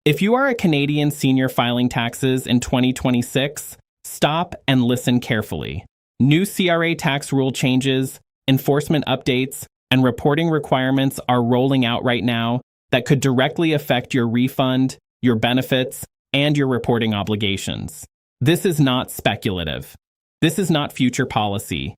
If you are a Canadian senior filing taxes in 2026, stop and listen carefully. New CRA tax rule changes, enforcement updates, and reporting requirements are rolling out right now that could directly affect your refund, your benefits, and your reporting obligations. This is not speculative. This is not future policy.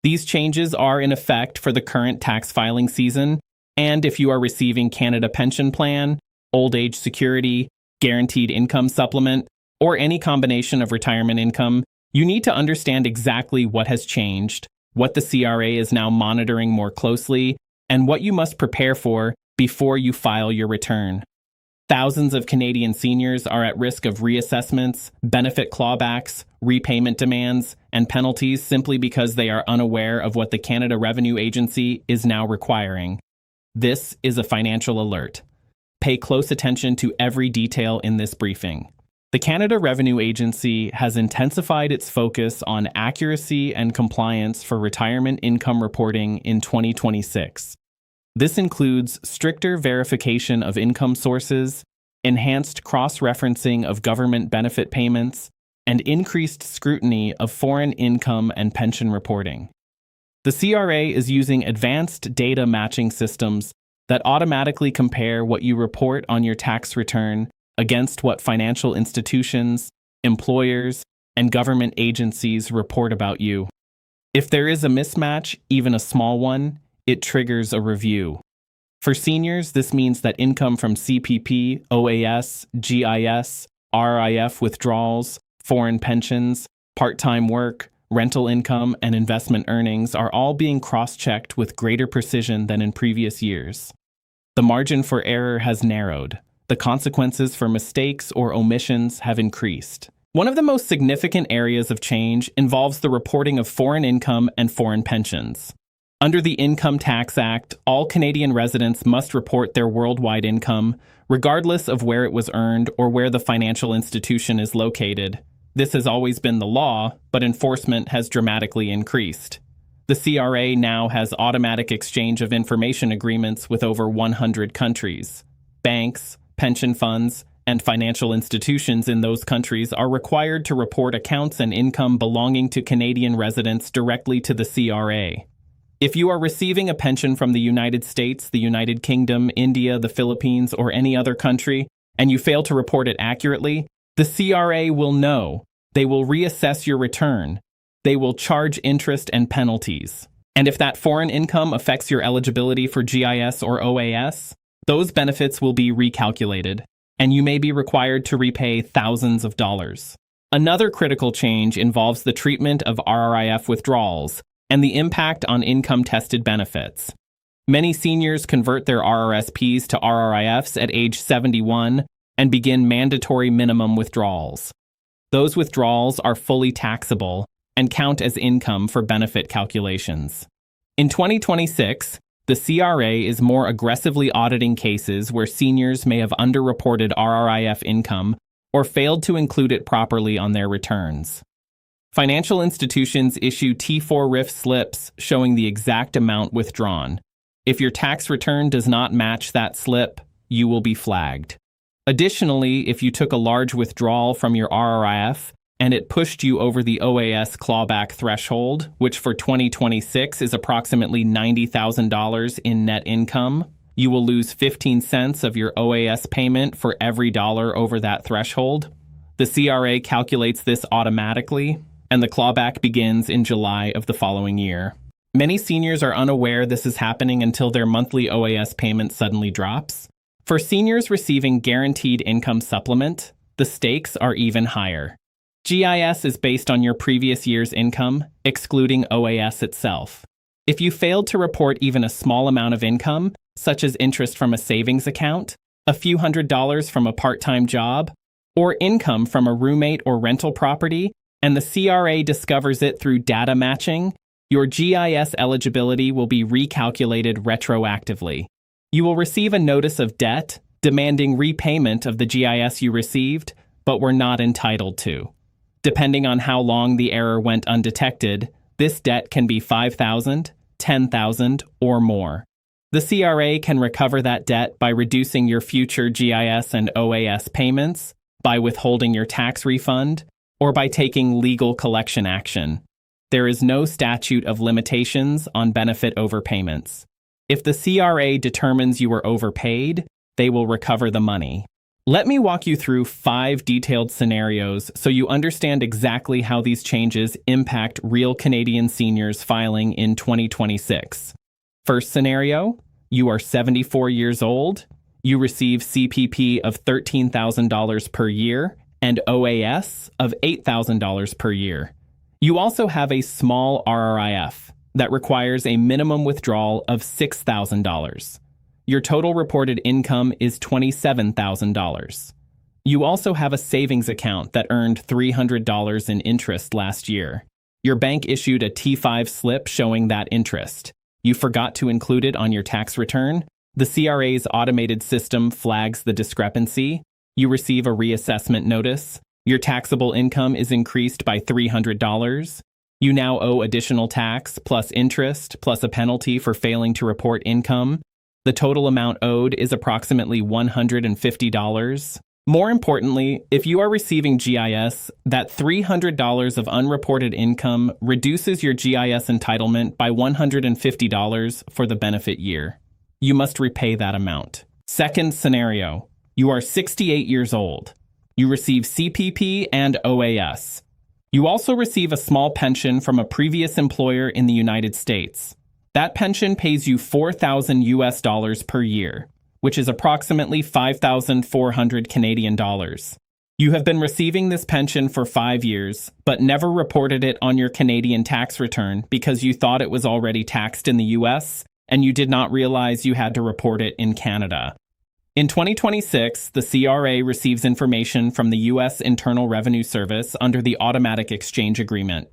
These changes are in effect for the current tax filing season, and if you are receiving Canada Pension Plan, Old Age Security, Guaranteed Income Supplement, or any combination of retirement income, you need to understand exactly what has changed, what the CRA is now monitoring more closely, and what you must prepare for before you file your return. Thousands of Canadian seniors are at risk of reassessments, benefit clawbacks, repayment demands, and penalties simply because they are unaware of what the Canada Revenue Agency is now requiring. This is a financial alert. Pay close attention to every detail in this briefing. The Canada Revenue Agency has intensified its focus on accuracy and compliance for retirement income reporting in 2026. This includes stricter verification of income sources, enhanced cross-referencing of government benefit payments, and increased scrutiny of foreign income and pension reporting. The CRA is using advanced data matching systems that automatically compare what you report on your tax return against what financial institutions, employers, and government agencies report about you. If there is a mismatch, even a small one, it triggers a review. For seniors, this means that income from CPP, OAS, GIS, RRIF withdrawals, foreign pensions, part-time work, rental income, and investment earnings are all being cross-checked with greater precision than in previous years. The margin for error has narrowed. The consequences for mistakes or omissions have increased. One of the most significant areas of change involves the reporting of foreign income and foreign pensions. Under the Income Tax Act, all Canadian residents must report their worldwide income, regardless of where it was earned or where the financial institution is located. This has always been the law, but enforcement has dramatically increased. The CRA now has automatic exchange of information agreements with over 100 countries. Banks, pension funds, and financial institutions in those countries are required to report accounts and income belonging to Canadian residents directly to the CRA. If you are receiving a pension from the United States, the United Kingdom, India, the Philippines, or any other country, and you fail to report it accurately, the CRA will know. They will reassess your return. They will charge interest and penalties. And if that foreign income affects your eligibility for GIS or OAS, those benefits will be recalculated, and you may be required to repay thousands of dollars. Another critical change involves the treatment of RRIF withdrawals and the impact on income-tested benefits. Many seniors convert their RRSPs to RRIFs at age 71 and begin mandatory minimum withdrawals. Those withdrawals are fully taxable and count as income for benefit calculations. In 2026, the CRA is more aggressively auditing cases where seniors may have underreported RRIF income or failed to include it properly on their returns. Financial institutions issue T4 RRIF slips showing the exact amount withdrawn. If your tax return does not match that slip, you will be flagged. Additionally, if you took a large withdrawal from your RRIF and it pushed you over the OAS clawback threshold, which for 2026 is approximately $90,000 in net income, you will lose 15 cents of your OAS payment for every dollar over that threshold. The CRA calculates this automatically, and the clawback begins in July of the following year. Many seniors are unaware this is happening until their monthly OAS payment suddenly drops. For seniors receiving Guaranteed Income Supplement, the stakes are even higher. GIS is based on your previous year's income, excluding OAS itself. If you failed to report even a small amount of income, such as interest from a savings account, a few $100s from a part-time job, or income from a roommate or rental property, and the CRA discovers it through data matching, your GIS eligibility will be recalculated retroactively. You will receive a notice of debt demanding repayment of the GIS you received, but were not entitled to. Depending on how long the error went undetected, this debt can be $5,000, $10,000, or more. The CRA can recover that debt by reducing your future GIS and OAS payments, by withholding your tax refund, or by taking legal collection action. There is no statute of limitations on benefit overpayments. If the CRA determines you were overpaid, they will recover the money. Let me walk you through 5 detailed scenarios so you understand exactly how these changes impact real Canadian seniors filing in 2026. First scenario, you are 74 years old, you receive CPP of $13,000 per year and OAS of $8,000 per year. You also have a small RRIF that requires a minimum withdrawal of $6,000. Your total reported income is $27,000. You also have a savings account that earned $300 in interest last year. Your bank issued a T5 slip showing that interest. You forgot to include it on your tax return. The CRA's automated system flags the discrepancy. You receive a reassessment notice. Your taxable income is increased by $300. You now owe additional tax plus interest plus a penalty for failing to report income. The total amount owed is approximately $150. More importantly, if you are receiving GIS, that $300 of unreported income reduces your GIS entitlement by $150 for the benefit year. You must repay that amount. Second scenario, you are 68 years old. You receive CPP and OAS. You also receive a small pension from a previous employer in the United States. That pension pays you $4,000 per year, which is approximately 5,400 Canadian dollars. You have been receiving this pension for 5 years, but never reported it on your Canadian tax return because you thought it was already taxed in the US and you did not realize you had to report it in Canada. In 2026, the CRA receives information from the U.S. Internal Revenue Service under the Automatic Exchange Agreement.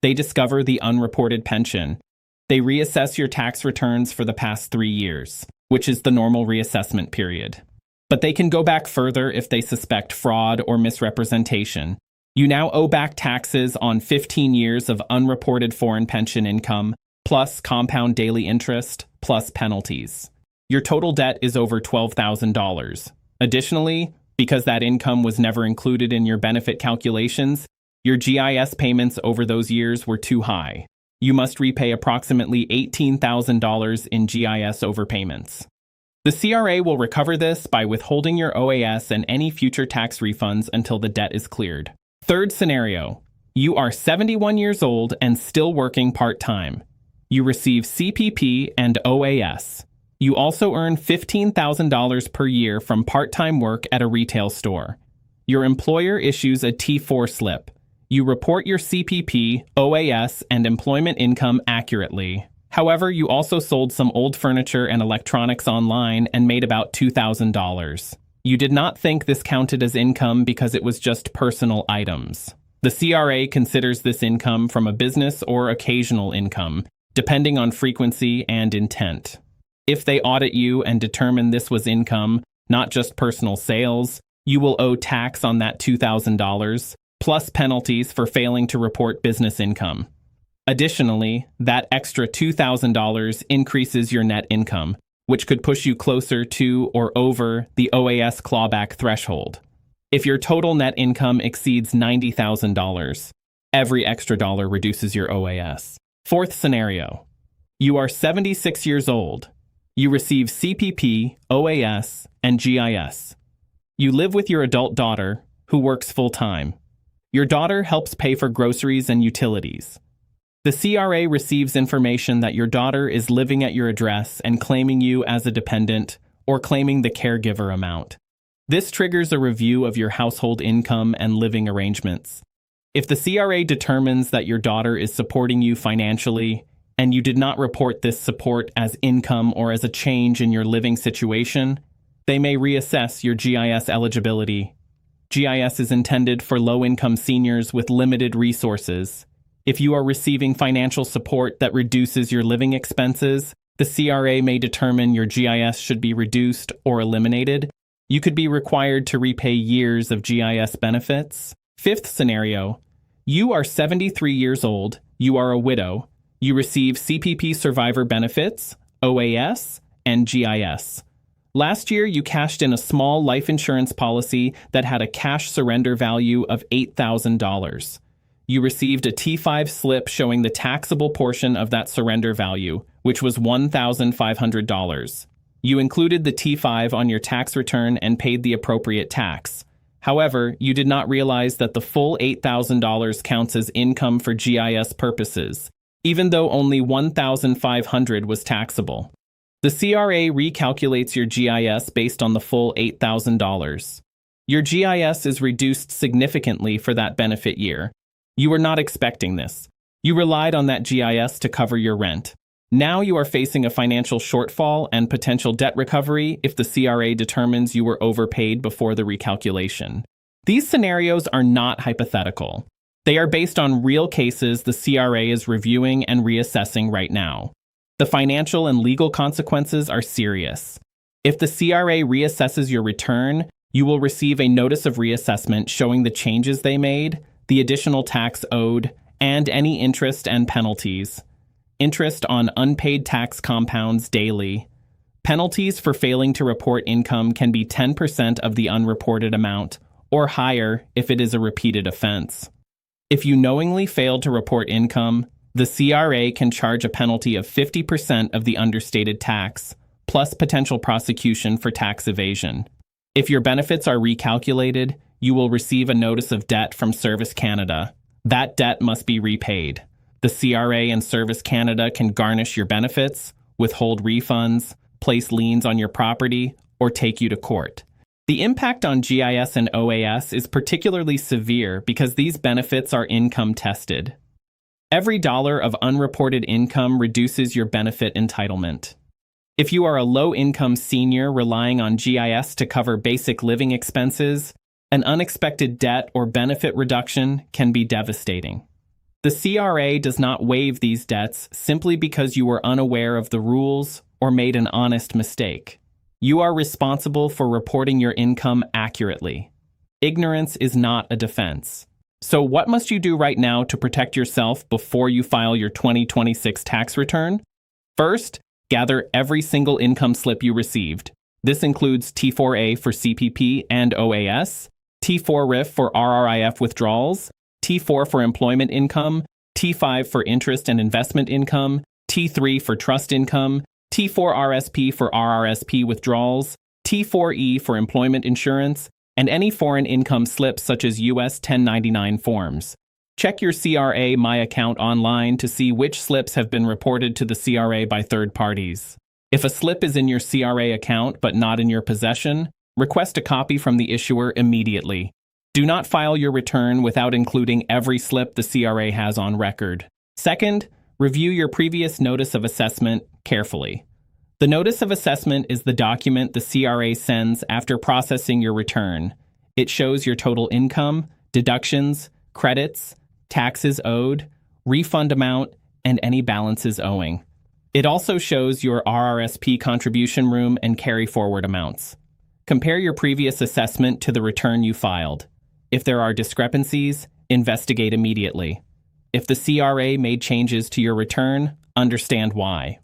They discover the unreported pension. They reassess your tax returns for the past 3 years, which is the normal reassessment period. But they can go back further if they suspect fraud or misrepresentation. You now owe back taxes on 15 years of unreported foreign pension income, plus compound daily interest, plus penalties. Your total debt is over $12,000. Additionally, because that income was never included in your benefit calculations, your GIS payments over those years were too high. You must repay approximately $18,000 in GIS overpayments. The CRA will recover this by withholding your OAS and any future tax refunds until the debt is cleared. Third scenario, you are 71 years old and still working part-time. You receive CPP and OAS. You also earn $15,000 per year from part-time work at a retail store. Your employer issues a T4 slip. You report your CPP, OAS, and employment income accurately. However, you also sold some old furniture and electronics online and made about $2,000. You did not think this counted as income because it was just personal items. The CRA considers this income from a business or occasional income, depending on frequency and intent. If they audit you and determine this was income, not just personal sales, you will owe tax on that $2,000, plus penalties for failing to report business income. Additionally, that extra $2,000 increases your net income, which could push you closer to or over the OAS clawback threshold. If your total net income exceeds $90,000, every extra dollar reduces your OAS. Fourth scenario, you are 76 years old. You receive CPP, OAS, and GIS. You live with your adult daughter, who works full-time. Your daughter helps pay for groceries and utilities. The CRA receives information that your daughter is living at your address and claiming you as a dependent or claiming the caregiver amount. This triggers a review of your household income and living arrangements. If the CRA determines that your daughter is supporting you financially and you did not report this support as income or as a change in your living situation, they may reassess your GIS eligibility. GIS is intended for low-income seniors with limited resources. If you are receiving financial support that reduces your living expenses, the CRA may determine your GIS should be reduced or eliminated. You could be required to repay years of GIS benefits. Fifth scenario, you are 73 years old, you are a widow, you receive CPP survivor benefits, OAS, and GIS. Last year, you cashed in a small life insurance policy that had a cash surrender value of $8,000. You received a T5 slip showing the taxable portion of that surrender value, which was $1,500. You included the T5 on your tax return and paid the appropriate tax. However, you did not realize that the full $8,000 counts as income for GIS purposes, even though only $1,500 was taxable. The CRA recalculates your GIS based on the full $8,000. Your GIS is reduced significantly for that benefit year. You were not expecting this. You relied on that GIS to cover your rent. Now you are facing a financial shortfall and potential debt recovery if the CRA determines you were overpaid before the recalculation. These scenarios are not hypothetical. They are based on real cases the CRA is reviewing and reassessing right now. The financial and legal consequences are serious. If the CRA reassesses your return, you will receive a notice of reassessment showing the changes they made, the additional tax owed, and any interest and penalties. Interest on unpaid tax compounds daily. Penalties for failing to report income can be 10% of the unreported amount, or higher if it is a repeated offense. If you knowingly failed to report income, the CRA can charge a penalty of 50% of the understated tax, plus potential prosecution for tax evasion. If your benefits are recalculated, you will receive a notice of debt from Service Canada. That debt must be repaid. The CRA and Service Canada can garnish your benefits, withhold refunds, place liens on your property, or take you to court. The impact on GIS and OAS is particularly severe because these benefits are income tested. Every dollar of unreported income reduces your benefit entitlement. If you are a low-income senior relying on GIS to cover basic living expenses, an unexpected debt or benefit reduction can be devastating. The CRA does not waive these debts simply because you were unaware of the rules or made an honest mistake. You are responsible for reporting your income accurately. Ignorance is not a defense. So what must you do right now to protect yourself before you file your 2026 tax return? First, gather every single income slip you received. This includes T4A for CPP and OAS, T4 RRIF for RRIF withdrawals, T4 for employment income, T5 for interest and investment income, T3 for trust income, T4 RSP for RRSP withdrawals, T4E for employment insurance, and any foreign income slips such as US 1099 forms. Check your CRA My Account online to see which slips have been reported to the CRA by third parties. If a slip is in your CRA account but not in your possession, request a copy from the issuer immediately. Do not file your return without including every slip the CRA has on record. Second, review your previous notice of assessment carefully. The notice of assessment is the document the CRA sends after processing your return. It shows your total income, deductions, credits, taxes owed, refund amount, and any balances owing. It also shows your RRSP contribution room and carry forward amounts. Compare your previous assessment to the return you filed. If there are discrepancies, investigate immediately. If the CRA made changes to your return, understand why.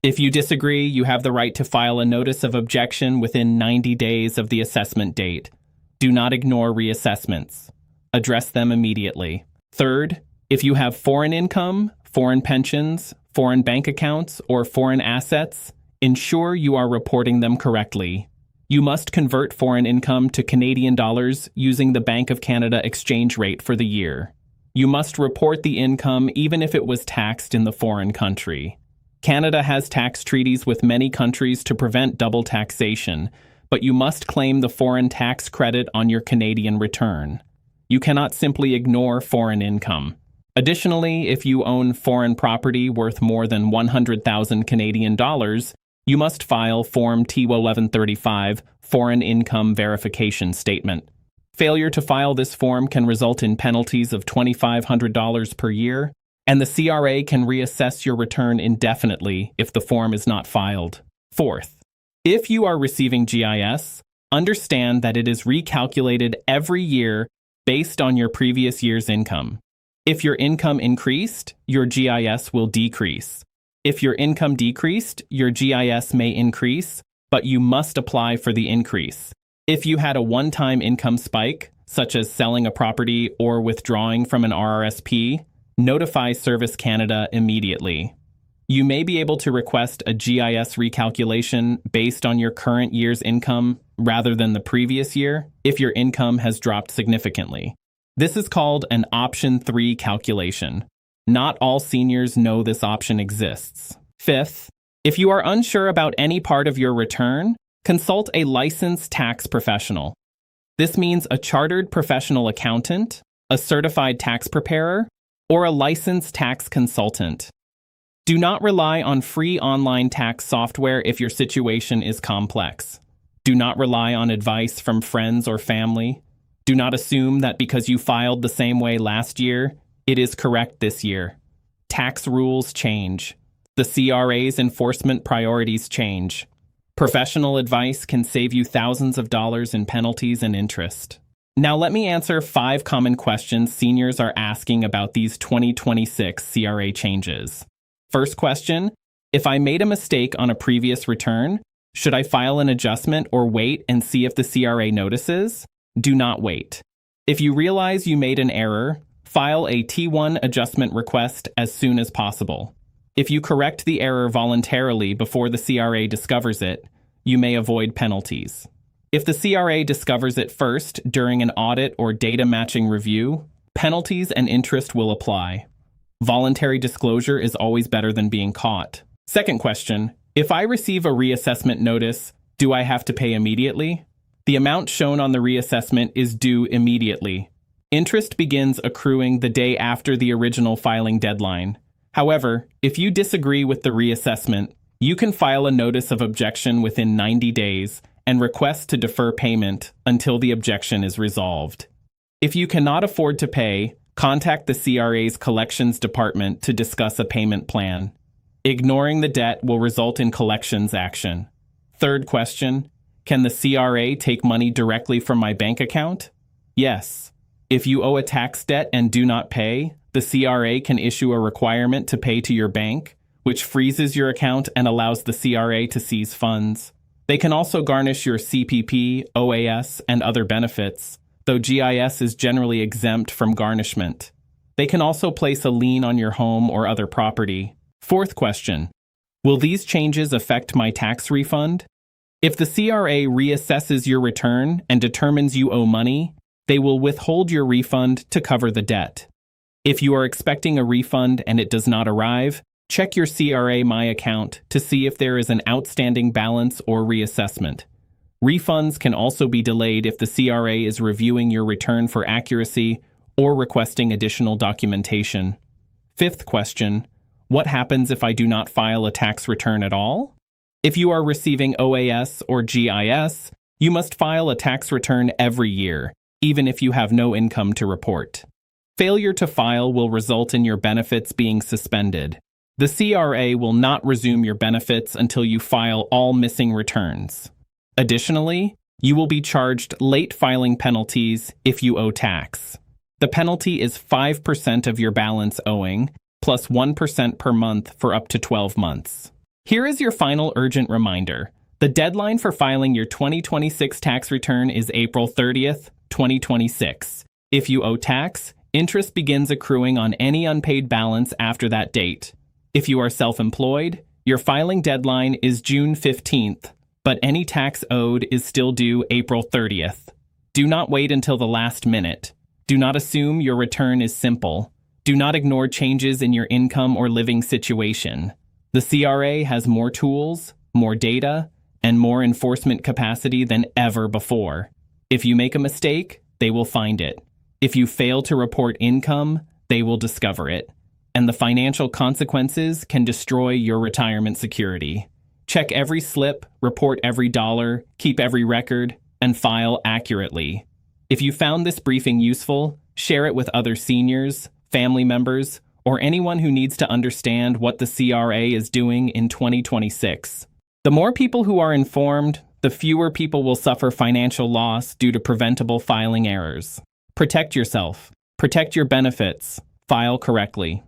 If you disagree, you have the right to file a notice of objection within 90 days of the assessment date. Do not ignore reassessments. Address them immediately. Third, if you have foreign income, foreign pensions, foreign bank accounts, or foreign assets, ensure you are reporting them correctly. You must convert foreign income to Canadian dollars using the Bank of Canada exchange rate for the year. You must report the income even if it was taxed in the foreign country. Canada has tax treaties with many countries to prevent double taxation, but you must claim the foreign tax credit on your Canadian return. You cannot simply ignore foreign income. Additionally, if you own foreign property worth more than 100,000 Canadian dollars, you must file Form T1135 Foreign Income Verification Statement. Failure to file this form can result in penalties of $2,500 per year, and the CRA can reassess your return indefinitely if the form is not filed. Fourth, if you are receiving GIS, understand that it is recalculated every year based on your previous year's income. If your income increased, your GIS will decrease. If your income decreased, your GIS may increase, but you must apply for the increase. If you had a one-time income spike, such as selling a property or withdrawing from an RRSP, notify Service Canada immediately. You may be able to request a GIS recalculation based on your current year's income rather than the previous year if your income has dropped significantly. This is called an Option 3 calculation. Not all seniors know this option exists. Fifth, if you are unsure about any part of your return, consult a licensed tax professional. This means a chartered professional accountant, a certified tax preparer, or a licensed tax consultant. Do not rely on free online tax software if your situation is complex. Do not rely on advice from friends or family. Do not assume that because you filed the same way last year, it is correct this year. Tax rules change. The CRA's enforcement priorities change. Professional advice can save you thousands of dollars in penalties and interest. Now let me answer 5 common questions seniors are asking about these 2026 CRA changes. First question, if I made a mistake on a previous return, should I file an adjustment or wait and see if the CRA notices? Do not wait. If you realize you made an error, file a T1 adjustment request as soon as possible. If you correct the error voluntarily before the CRA discovers it, you may avoid penalties. If the CRA discovers it first during an audit or data matching review, penalties and interest will apply. Voluntary disclosure is always better than being caught. Second question, if I receive a reassessment notice, do I have to pay immediately? The amount shown on the reassessment is due immediately. Interest begins accruing the day after the original filing deadline. However, if you disagree with the reassessment, you can file a notice of objection within 90 days and request to defer payment until the objection is resolved. If you cannot afford to pay, contact the CRA's collections department to discuss a payment plan. Ignoring the debt will result in collections action. Third question, can the CRA take money directly from my bank account? Yes. If you owe a tax debt and do not pay, the CRA can issue a requirement to pay to your bank, which freezes your account and allows the CRA to seize funds. They can also garnish your CPP, OAS, and other benefits, though GIS is generally exempt from garnishment. They can also place a lien on your home or other property. Fourth question, will these changes affect my tax refund? If the CRA reassesses your return and determines you owe money, they will withhold your refund to cover the debt. If you are expecting a refund and it does not arrive, check your CRA My account to see if there is an outstanding balance or reassessment. Refunds can also be delayed if the CRA is reviewing your return for accuracy or requesting additional documentation. Fifth question, what happens if I do not file a tax return at all? If you are receiving OAS or GIS, you must file a tax return every year, even if you have no income to report. Failure to file will result in your benefits being suspended. The CRA will not resume your benefits until you file all missing returns. Additionally, you will be charged late filing penalties if you owe tax. The penalty is 5% of your balance owing, plus 1% per month for up to 12 months. Here is your final urgent reminder. The deadline for filing your 2026 tax return is April 30th, 2026. If you owe tax, interest begins accruing on any unpaid balance after that date. If you are self-employed, your filing deadline is June 15th, but any tax owed is still due April 30th. Do not wait until the last minute. Do not assume your return is simple. Do not ignore changes in your income or living situation. The CRA has more tools, more data, and more enforcement capacity than ever before. If you make a mistake, they will find it. If you fail to report income, they will discover it. And the financial consequences can destroy your retirement security. Check every slip, report every dollar, keep every record, and file accurately. If you found this briefing useful, share it with other seniors, family members, or anyone who needs to understand what the CRA is doing in 2026. The more people who are informed, the fewer people will suffer financial loss due to preventable filing errors. Protect yourself. Protect your benefits. File correctly.